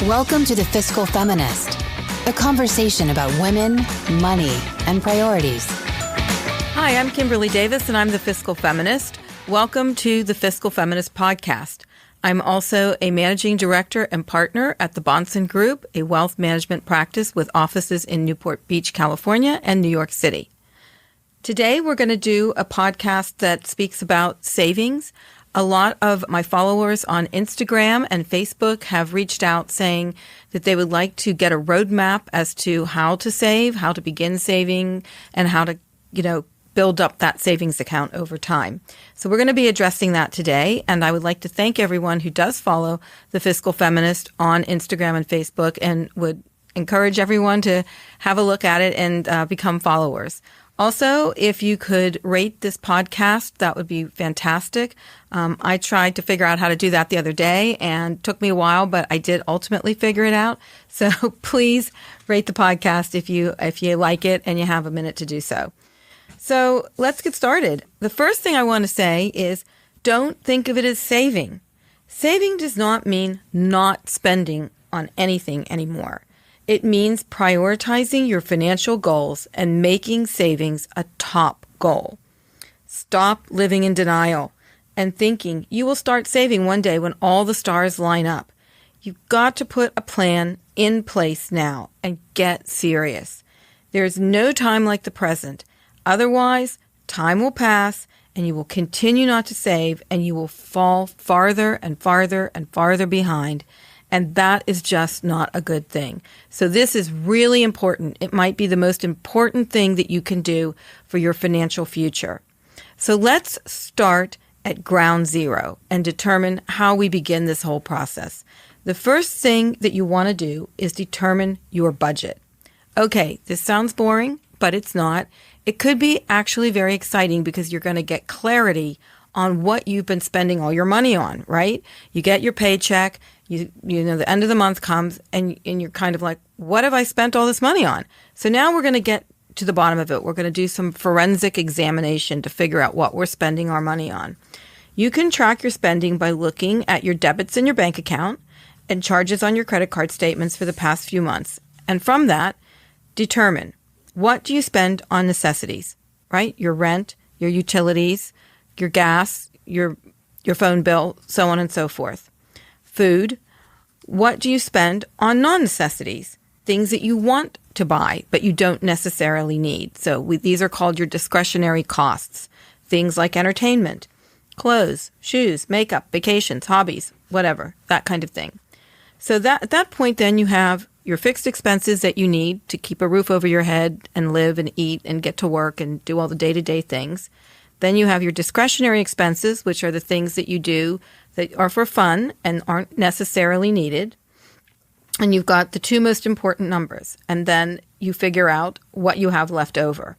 Welcome to the Fiscal Feminist, a conversation about women, money, and priorities. Hi, I'm Kimberlee Davis, and I'm the Fiscal Feminist. Welcome to the Fiscal Feminist podcast. I'm also a managing director and partner at the Bahnsen Group, a wealth management practice with offices in Newport Beach, California, and New York City. Today, we're going to do a podcast that speaks about savings. A lot of my followers on Instagram and Facebook have reached out saying that they would like to get a roadmap as to how to save, how to begin saving, and how to, build up that savings account over time. So we're going to be addressing that today. And I would like to thank everyone who does follow the Fiscal Feminist on Instagram and Facebook, and would encourage everyone to have a look at it and become followers. Also, if you could rate this podcast, that would be fantastic. I tried to figure out how to do that the other day, and it took me a while, but I did ultimately figure it out. So please rate the podcast if you like it and you have a minute to do so. So let's get started. The first thing I want to say is don't think of it as saving. Saving does not mean not spending on anything anymore. It means prioritizing your financial goals and making savings a top goal. Stop living in denial and thinking you will start saving one day when all the stars line up. You've got to put a plan in place now and get serious. There's no time like the present. Otherwise, time will pass and you will continue not to save, and you will fall farther and farther and farther behind. And that is just not a good thing. So this is really important. It might be the most important thing that you can do for your financial future. So let's start at ground zero and determine how we begin this whole process. The first thing that you want to do is determine your budget. Okay, this sounds boring, but it's not. It could be actually very exciting because you're going to get clarity on what you've been spending all your money on, right? You get your paycheck, the end of the month comes, and you're kind of like, what have I spent all this money on? So now we're going to get to the bottom of it. We're going to do some forensic examination to figure out what we're spending our money on. You can track your spending by looking at your debits in your bank account and charges on your credit card statements for the past few months. And from that, determine, what do you spend on necessities, right? Your rent, your utilities, your gas, your phone bill, so on and so forth. Food, what do you spend on non-necessities, things that you want to buy but you don't necessarily need. So these are called your discretionary costs, things like entertainment, clothes, shoes, makeup, vacations, hobbies, whatever, that kind of thing. So at that point, then you have your fixed expenses that you need to keep a roof over your head and live and eat and get to work and do all the day-to-day things. Then you have your discretionary expenses, which are the things that you do that are for fun and aren't necessarily needed. And you've got the two most important numbers. And then you figure out what you have left over.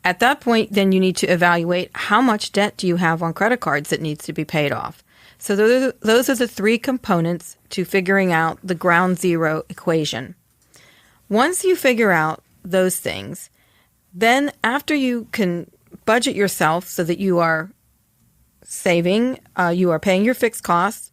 At that point, then you need to evaluate how much debt do you have on credit cards that needs to be paid off. So those are the three components to figuring out the ground zero equation. Once you figure out those things, then after you can budget yourself so that you are saving, you are paying your fixed costs,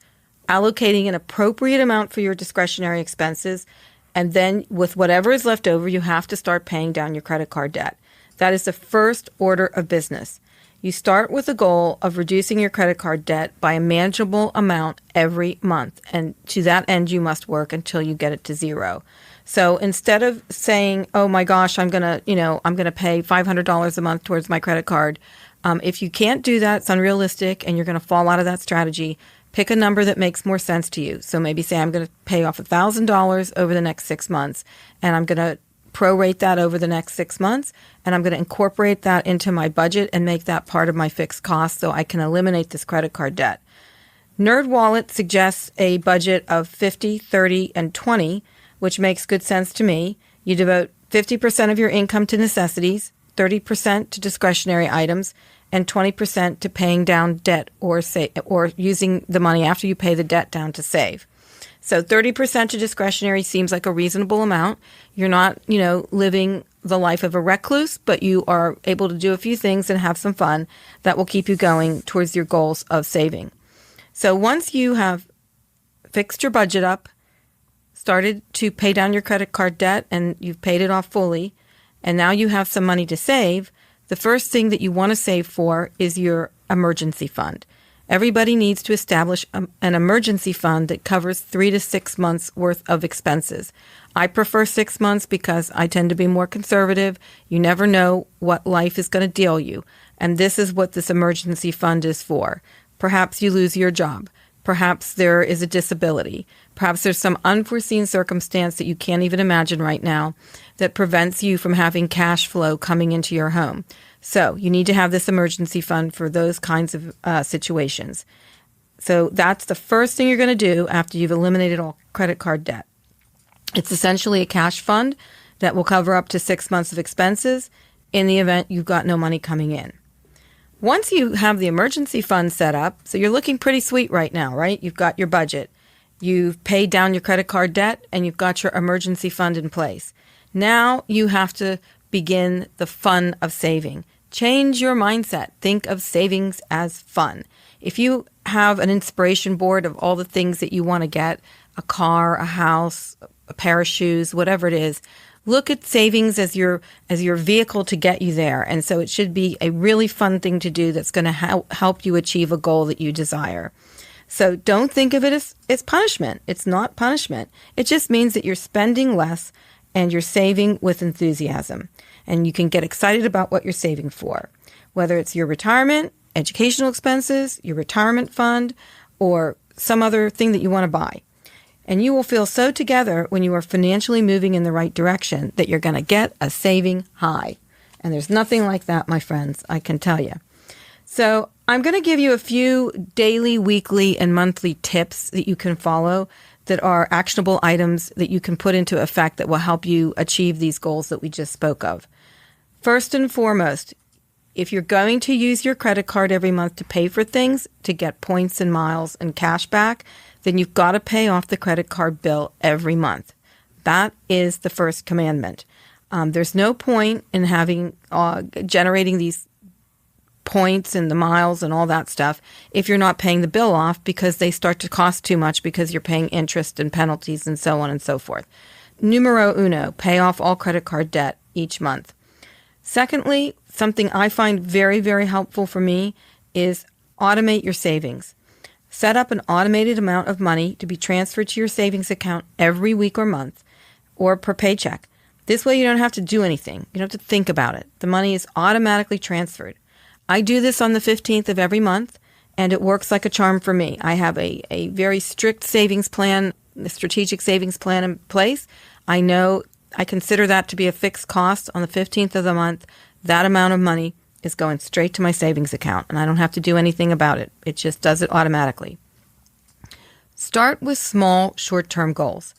allocating an appropriate amount for your discretionary expenses, and then with whatever is left over, you have to start paying down your credit card debt. That is the first order of business. You start with the goal of reducing your credit card debt by a manageable amount every month. And to that end, you must work until you get it to zero. So instead of saying, oh my gosh, I'm going to pay $500 a month towards my credit card. If you can't do that, it's unrealistic and you're going to fall out of that strategy. Pick a number that makes more sense to you. So maybe say I'm going to pay off $1,000 over the next 6 months, and I'm going to prorate that over the next 6 months, and I'm going to incorporate that into my budget and make that part of my fixed cost so I can eliminate this credit card debt. NerdWallet suggests a budget of 50, 30, and 20, which makes good sense to me. You devote 50% of your income to necessities, 30% to discretionary items, and 20% to paying down debt or using the money after you pay the debt down to save. So 30% to discretionary seems like a reasonable amount. You're not, living the life of a recluse, but you are able to do a few things and have some fun that will keep you going towards your goals of saving. So once you have fixed your budget up, started to pay down your credit card debt and you've paid it off fully, and now you have some money to save, the first thing that you want to save for is your emergency fund. Everybody needs to establish an emergency fund that covers 3 to 6 months worth of expenses. I prefer 6 months because I tend to be more conservative. You never know what life is going to deal you. And this is what this emergency fund is for. Perhaps you lose your job. Perhaps there is a disability. Perhaps there's some unforeseen circumstance that you can't even imagine right now that prevents you from having cash flow coming into your home. So you need to have this emergency fund for those kinds of situations. So that's the first thing you're going to do after you've eliminated all credit card debt. It's essentially a cash fund that will cover up to 6 months of expenses in the event you've got no money coming in. Once you have the emergency fund set up, so you're looking pretty sweet right now, right? You've got your budget. You've paid down your credit card debt, and you've got your emergency fund in place. Now you have to begin the fun of saving. Change your mindset. Think of savings as fun. If you have an inspiration board of all the things that you want to get, a car, a house, a pair of shoes, whatever it is, look at savings as your vehicle to get you there. And so it should be a really fun thing to do that's going to help you achieve a goal that you desire. So don't think of it as punishment. It's not punishment. It just means that you're spending less and you're saving with enthusiasm. And you can get excited about what you're saving for, whether it's your retirement, educational expenses, your retirement fund, or some other thing that you want to buy. And you will feel so together when you are financially moving in the right direction that you're going to get a saving high. And there's nothing like that, my friends, I can tell you. So I'm going to give you a few daily, weekly, and monthly tips that you can follow that are actionable items that you can put into effect that will help you achieve these goals that we just spoke of. First and foremost, if you're going to use your credit card every month to pay for things, to get points and miles and cash back, then you've got to pay off the credit card bill every month. That is the first commandment. There's no point in generating these points and the miles and all that stuff if you're not paying the bill off, because they start to cost too much because you're paying interest and penalties and so on and so forth. Numero uno, pay off all credit card debt each month. Secondly, something I find very, very helpful for me is automate your savings. Set up an automated amount of money to be transferred to your savings account every week or month or per paycheck. This way you don't have to do anything. You don't have to think about it. The money is automatically transferred. I do this on the 15th of every month, and it works like a charm for me. I have a very strict savings plan, a strategic savings plan in place. I consider that to be a fixed cost on the 15th of the month. That amount of money is going straight to my savings account, and I don't have to do anything about it. It just does it automatically. Start with small, short-term goals.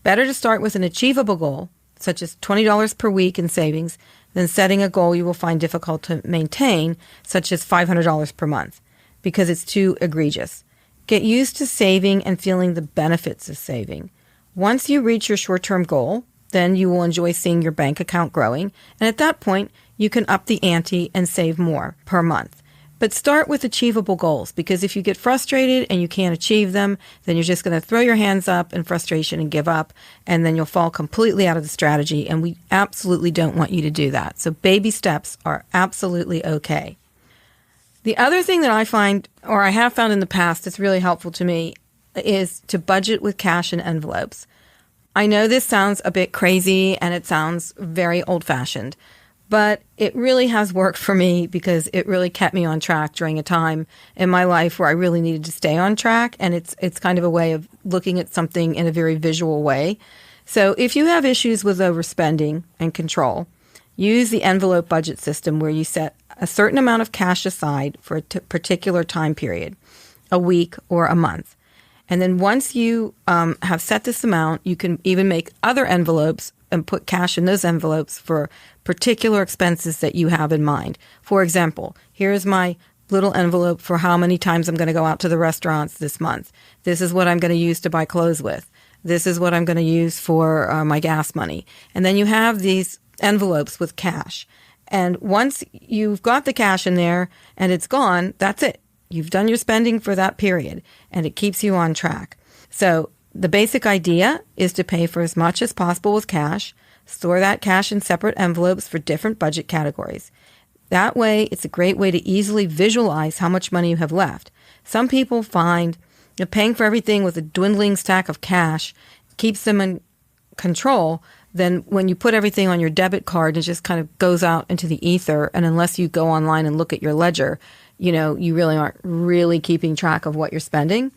Better to start with an achievable goal, such as $20 per week in savings, than setting a goal you will find difficult to maintain, such as $500 per month, because it's too egregious. Get used to saving and feeling the benefits of saving. Once you reach your short-term goal, then you will enjoy seeing your bank account growing, and at that point, you can up the ante and save more per month. But start with achievable goals, because if you get frustrated and you can't achieve them, then you're just going to throw your hands up in frustration and give up, and then you'll fall completely out of the strategy, and we absolutely don't want you to do that. So baby steps are absolutely okay. The other thing that I find, or I have found in the past that's really helpful to me, is to budget with cash in envelopes. I know this sounds a bit crazy and it sounds very old-fashioned, but it really has worked for me because it really kept me on track during a time in my life where I really needed to stay on track, and it's kind of a way of looking at something in a very visual way. So if you have issues with overspending and control, use the envelope budget system where you set a certain amount of cash aside for a particular time period, a week or a month. And then once you have set this amount, you can even make other envelopes and put cash in those envelopes for particular expenses that you have in mind. For example, here's my little envelope for how many times I'm going to go out to the restaurants this month. This is what I'm going to use to buy clothes with. This is what I'm going to use for my gas money. And then you have these envelopes with cash. And once you've got the cash in there and it's gone, that's it. You've done your spending for that period, and it keeps you on track. So The basic idea is to pay for as much as possible with cash, store that cash in separate envelopes for different budget categories. That way, it's a great way to easily visualize how much money you have left. Some people find that paying for everything with a dwindling stack of cash keeps them in control. Then when you put everything on your debit card, it just kind of goes out into the ether. And unless you go online and look at your ledger, you really aren't really keeping track of what you're spending.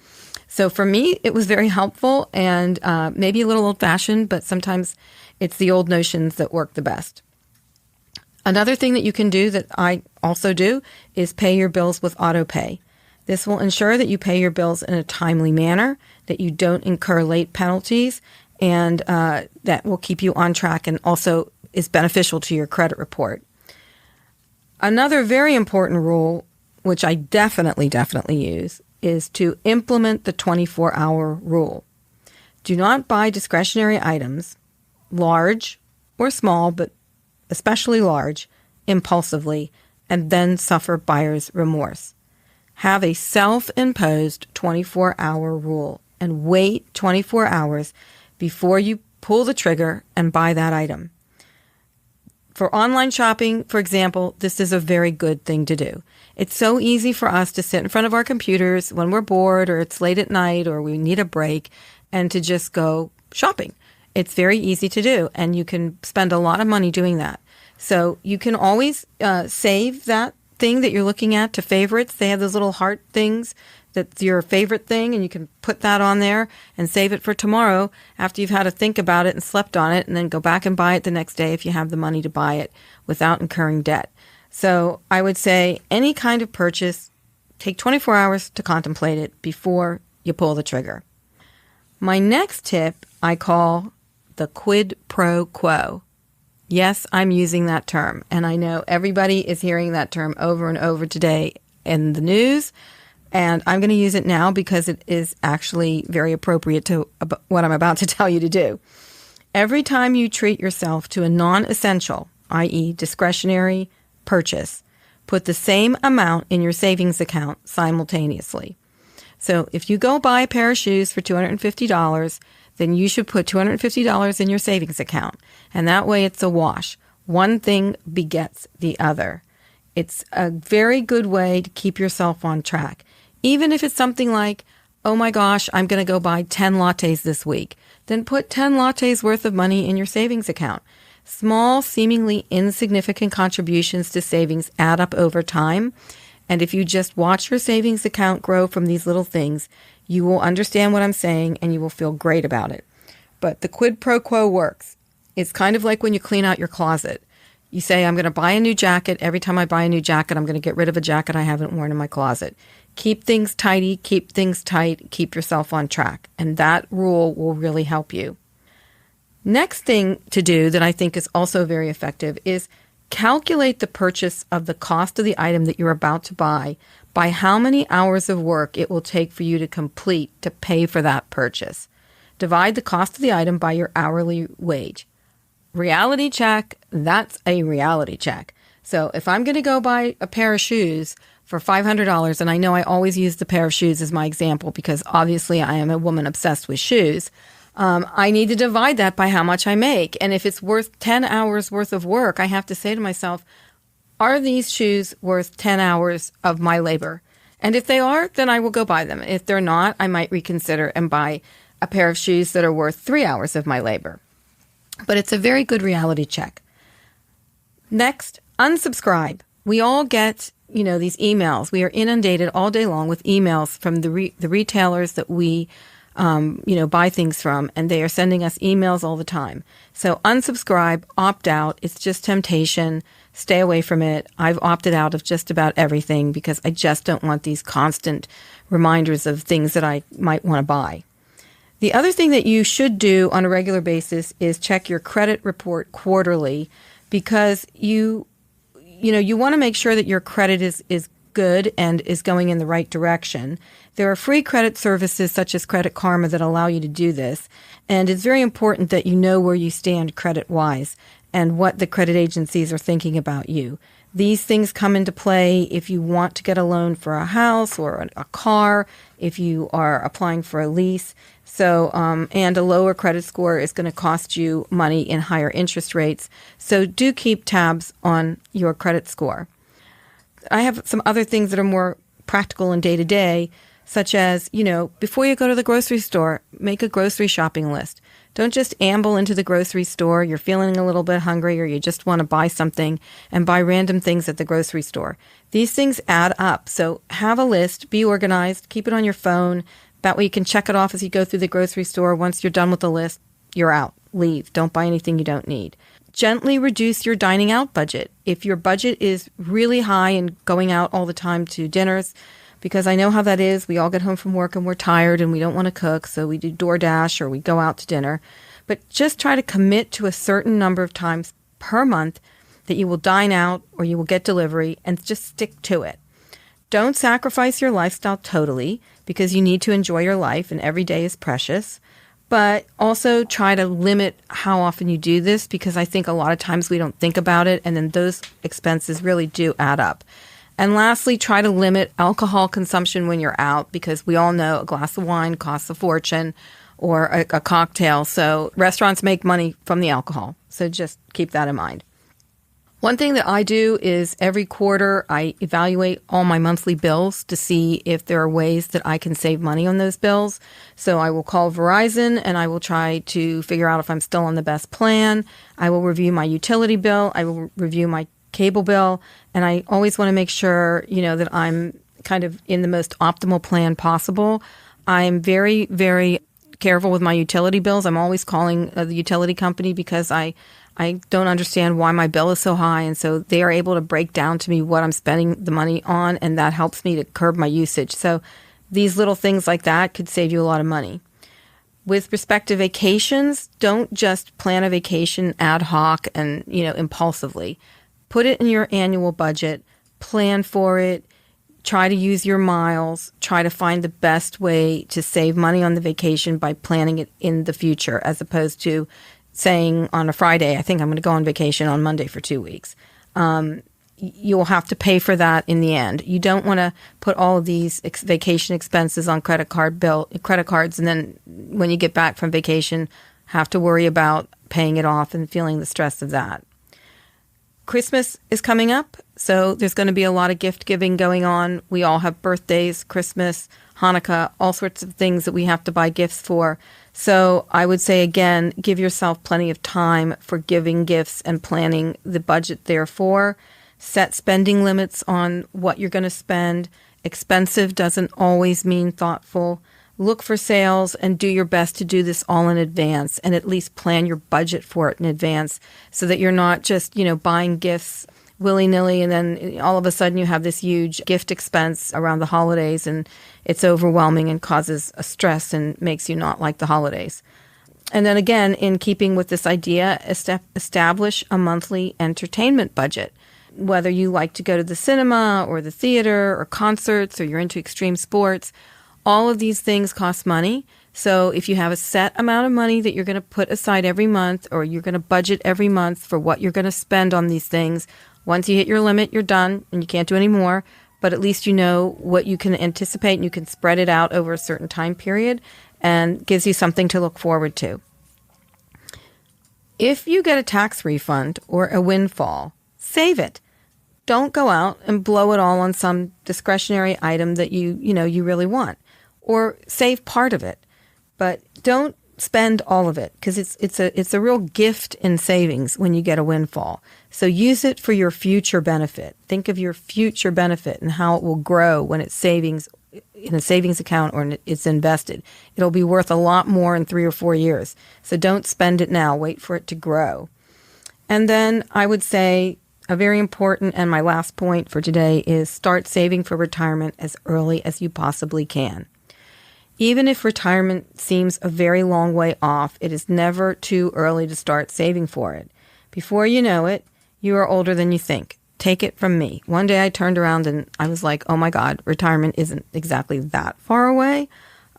So for me, it was very helpful and maybe a little old-fashioned, but sometimes it's the old notions that work the best. Another thing that you can do that I also do is pay your bills with auto pay. This will ensure that you pay your bills in a timely manner, that you don't incur late penalties, and that will keep you on track and also is beneficial to your credit report. Another very important rule, which I definitely use, is to implement the 24-hour rule. Do not buy discretionary items, large or small, but especially large, impulsively, and then suffer buyer's remorse. Have a self-imposed 24-hour rule and wait 24 hours before you pull the trigger and buy that item. For online shopping, for example, this is a very good thing to do. It's so easy for us to sit in front of our computers when we're bored or it's late at night or we need a break and to just go shopping. It's very easy to do, and you can spend a lot of money doing that. So you can always save that thing that you're looking at to favorites. They have those little heart things that's your favorite thing, and you can put that on there and save it for tomorrow after you've had to think about it and slept on it, and then go back and buy it the next day if you have the money to buy it without incurring debt. So I would say any kind of purchase, take 24 hours to contemplate it before you pull the trigger. My next tip I call the quid pro quo. Yes, I'm using that term, and I know everybody is hearing that term over and over today in the news, and I'm going to use it now because it is actually very appropriate to what I'm about to tell you to do. Every time you treat yourself to a non-essential, i.e. discretionary purchase, put the same amount in your savings account simultaneously. So if you go buy a pair of shoes for $250, then you should put $250 in your savings account. And that way it's a wash. One thing begets the other. It's a very good way to keep yourself on track. Even if it's something like, oh my gosh, I'm going to go buy 10 lattes this week, then put 10 lattes worth of money in your savings account. Small, seemingly insignificant contributions to savings add up over time. And if you just watch your savings account grow from these little things, you will understand what I'm saying and you will feel great about it. But the quid pro quo works. It's kind of like when you clean out your closet. You say, I'm going to buy a new jacket. Every time I buy a new jacket, I'm going to get rid of a jacket I haven't worn in my closet. Keep things tidy, keep things tight, keep yourself on track. And that rule will really help you. Next thing to do that I think is also very effective is calculate the purchase of the cost of the item that you're about to buy by how many hours of work it will take for you to complete to pay for that purchase. Divide the cost of the item by your hourly wage. Reality check, that's a reality check. So if I'm going to go buy a pair of shoes for $500, and I know I always use the pair of shoes as my example because obviously I am a woman obsessed with shoes, I need to divide that by how much I make. And if it's worth 10 hours worth of work, I have to say to myself, are these shoes worth 10 hours of my labor? And if they are, then I will go buy them. If they're not, I might reconsider and buy a pair of shoes that are worth 3 hours of my labor. But it's a very good reality check. Next, unsubscribe. We all get, these emails. We are inundated all day long with emails from the retailers that we buy things from, and they are sending us emails all the time. So unsubscribe, opt out. It's just temptation. Stay away from it. I've opted out of just about everything because I just don't want these constant reminders of things that I might want to buy. The other thing that you should do on a regular basis is check your credit report quarterly because you want to make sure that your credit is good and is going in the right direction. There are free credit services such as Credit Karma that allow you to do this. And it's very important that you know where you stand credit-wise and what the credit agencies are thinking about you. These things come into play if you want to get a loan for a house or a car, if you are applying for a lease. So, and a lower credit score is going to cost you money in higher interest rates. So do keep tabs on your credit score. I have some other things that are more practical and day-to-day, such as, before you go to the grocery store, make a grocery shopping list. Don't just amble into the grocery store. You're feeling a little bit hungry or you just want to buy something and buy random things at the grocery store. These things add up. So have a list, be organized, keep it on your phone. That way you can check it off as you go through the grocery store. Once you're done with the list, you're out. Leave. Don't buy anything you don't need. Gently reduce your dining out budget. If your budget is really high and going out all the time to dinners, because I know how that is. We all get home from work and we're tired and we don't want to cook, so we do DoorDash or we go out to dinner. But just try to commit to a certain number of times per month that you will dine out or you will get delivery, and just stick to it. Don't sacrifice your lifestyle totally, because you need to enjoy your life and every day is precious. But also try to limit how often you do this, because I think a lot of times we don't think about it and then those expenses really do add up. And lastly, try to limit alcohol consumption when you're out, because we all know a glass of wine costs a fortune, or a cocktail. So restaurants make money from the alcohol. So just keep that in mind. One thing that I do is every quarter I evaluate all my monthly bills to see if there are ways that I can save money on those bills. So I will call Verizon and I will try to figure out if I'm still on the best plan. I will review my utility bill. I will review my cable bill, and I always want to make sure, that I'm kind of in the most optimal plan possible. I'm very, very careful with my utility bills. I'm always calling the utility company because I don't understand why my bill is so high, and so they are able to break down to me what I'm spending the money on, and that helps me to curb my usage. So these little things like that could save you a lot of money. With respect to vacations, don't just plan a vacation ad hoc and, impulsively. Put it in your annual budget, plan for it, try to use your miles, try to find the best way to save money on the vacation by planning it in the future, as opposed to saying on a Friday, I think I'm going to go on vacation on Monday for 2 weeks. You'll have to pay for that in the end. You don't want to put all of these vacation expenses on credit cards, and then when you get back from vacation, have to worry about paying it off and feeling the stress of that. Christmas is coming up, so there's going to be a lot of gift giving going on. We all have birthdays, Christmas, Hanukkah, all sorts of things that we have to buy gifts for. So I would say, again, give yourself plenty of time for giving gifts and planning the budget therefore. Set spending limits on what you're going to spend. Expensive doesn't always mean thoughtful. Look for sales and do your best to do this all in advance, and at least plan your budget for it in advance so that you're not just, buying gifts willy-nilly and then all of a sudden you have this huge gift expense around the holidays and it's overwhelming and causes a stress and makes you not like the holidays. And then again, in keeping with this idea, establish a monthly entertainment budget. Whether you like to go to the cinema or the theater or concerts or you're into extreme sports, all of these things cost money. So if you have a set amount of money that you're going to put aside every month, or you're going to budget every month for what you're going to spend on these things, once you hit your limit, you're done and you can't do any more. But at least you know what you can anticipate and you can spread it out over a certain time period, and gives you something to look forward to. If you get a tax refund or a windfall, save it. Don't go out and blow it all on some discretionary item that you really want, or save part of it. But don't spend all of it, because it's a real gift in savings when you get a windfall. So use it for your future benefit. Think of your future benefit and how it will grow when it's savings in a savings account or it's invested. It'll be worth a lot more in 3 or 4 years. So don't spend it now. Wait for it to grow. And then I would say a very important, and my last point for today, is start saving for retirement as early as you possibly can. Even if retirement seems a very long way off, it is never too early to start saving for it. Before you know it, you are older than you think. Take it from me. One day I turned around and I was like, oh my God, retirement isn't exactly that far away.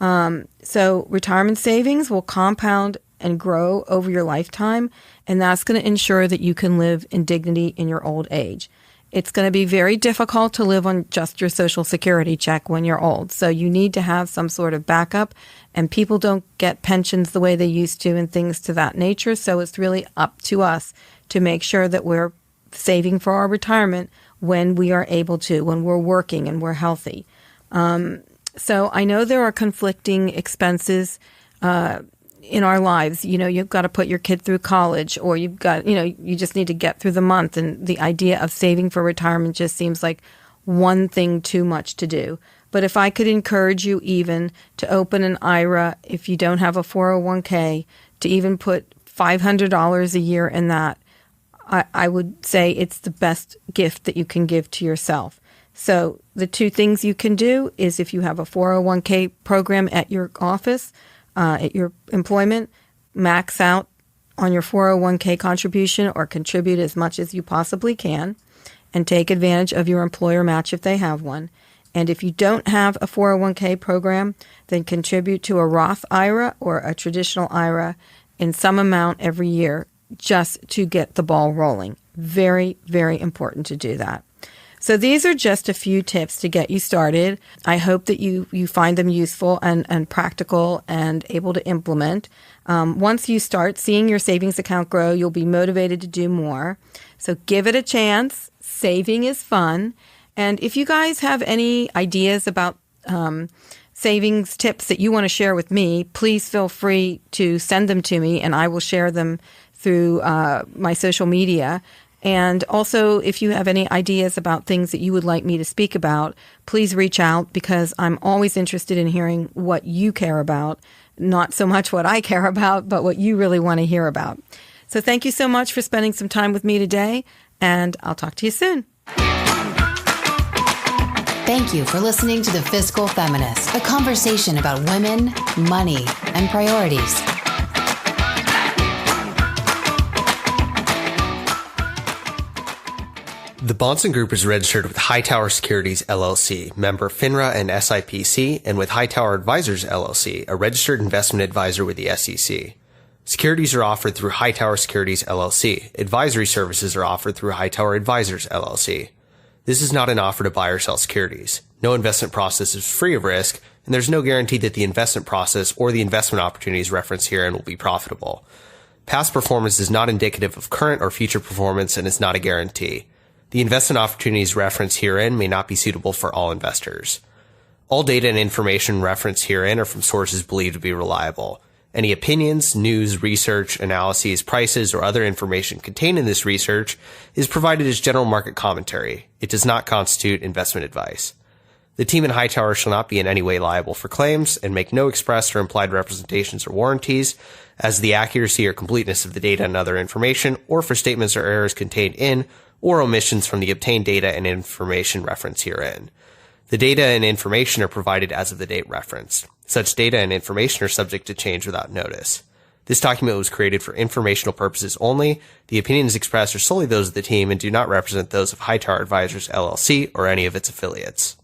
So retirement savings will compound and grow over your lifetime, and that's going to ensure that you can live in dignity in your old age. it's going to be very difficult to live on just your Social Security check when you're old. So you need to have some sort of backup, and people don't get pensions the way they used to and things to that nature. So it's really up to us to make sure that we're saving for our retirement when we are able to, when we're working and we're healthy. So I know there are conflicting expenses in our lives. You know, you've got to put your kid through college, or you've got, you know, you just need to get through the month. And the idea of saving for retirement just seems like one thing too much to do. But if I could encourage you even to open an IRA, if you don't have a 401k, to even put $500 a year in that, I would say it's the best gift that you can give to yourself. So the two things you can do is, if you have a 401k program at your office, at your employment, max out on your 401k contribution or contribute as much as you possibly can and take advantage of your employer match if they have one. And if you don't have a 401k program, then contribute to a Roth IRA or a traditional IRA in some amount every year, just to get the ball rolling. Very, very important to do that. So these are just a few tips to get you started. I hope that you find them useful and practical and able to implement. Once you start seeing your savings account grow, you'll be motivated to do more. So give it a chance. Saving is fun. And if you guys have any ideas about savings tips that you want to share with me, please feel free to send them to me, and I will share them through my social media. And also, if you have any ideas about things that you would like me to speak about, please reach out, because I'm always interested in hearing what you care about, not so much what I care about, but what you really want to hear about. So thank you so much for spending some time with me today, and I'll talk to you soon. Thank you for listening to The Fiscal Feminist, a conversation about women, money, and priorities. The Bahnsen Group is registered with Hightower Securities, LLC, member FINRA and SIPC, and with Hightower Advisors, LLC, a registered investment advisor with the SEC. Securities are offered through Hightower Securities, LLC. Advisory services are offered through Hightower Advisors, LLC. This is not an offer to buy or sell securities. No investment process is free of risk, and there's no guarantee that the investment process or the investment opportunities referenced herein will be profitable. Past performance is not indicative of current or future performance and is not a guarantee. The investment opportunities referenced herein may not be suitable for all investors. All data and information referenced herein are from sources believed to be reliable. Any opinions, news, research, analyses, prices, or other information contained in this research is provided as general market commentary. It does not constitute investment advice. The team in Hightower shall not be in any way liable for claims and make no express or implied representations or warranties as the accuracy or completeness of the data and other information, or for statements or errors contained in or omissions from the obtained data and information referenced herein. The data and information are provided as of the date referenced. Such data and information are subject to change without notice. This document was created for informational purposes only. The opinions expressed are solely those of the team and do not represent those of Hightower Advisors, LLC, or any of its affiliates.